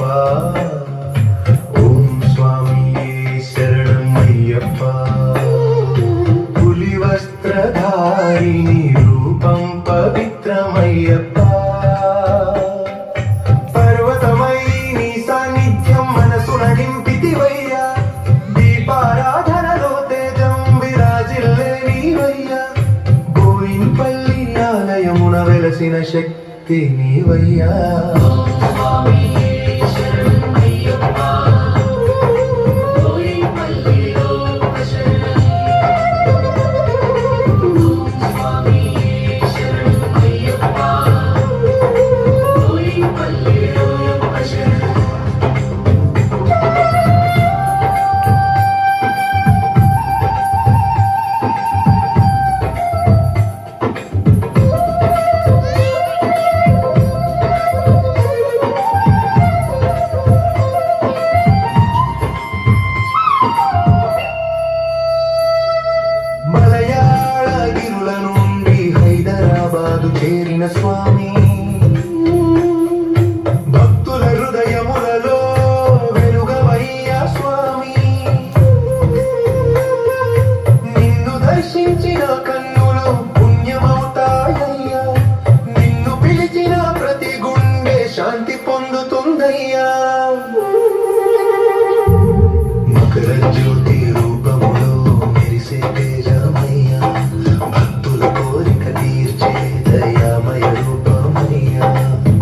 ఓం స్వామియే శరణమయ్యప్ప. పులి వస్త్రధారిణి రూపం పవిత్రమయ్యప్ప. పర్వతమై నీ సాన్నిధ్యం మనసున నింపితివయ్యా. దీపారాధనలో తేజం విరాజిల్లే నీవయ్యా. బోయిన్పల్లి ఆలయమున వెలసిన శక్తి నీవయ్యా. చేరిన స్వామి భక్తుల హృదయములలో వెలుగవయ్యా స్వామి. నిన్ను దర్శించిన కన్నులు పుణ్యమవుతాయ్యా. నిన్ను పిలిచిన ప్రతి గుండె శాంతి పొందుతుందయ్యా. మకర జ్యోతి రూపములో మెరిసే తేజమయ్యా. భక్తుల కోరిక తీర్చే దయామయ రూపమయ్యా.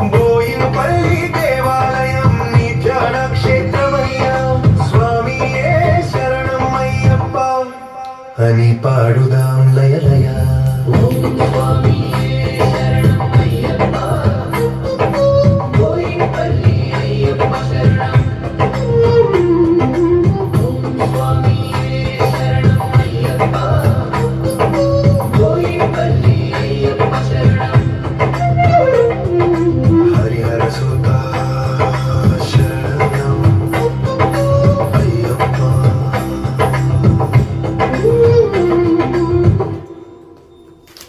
బోయిన్పల్లి దేవాలయం నీ ధ్యాన క్షేత్రమయ్యా. స్వామియే శరణమయ్యప్ప అని పాడుదా.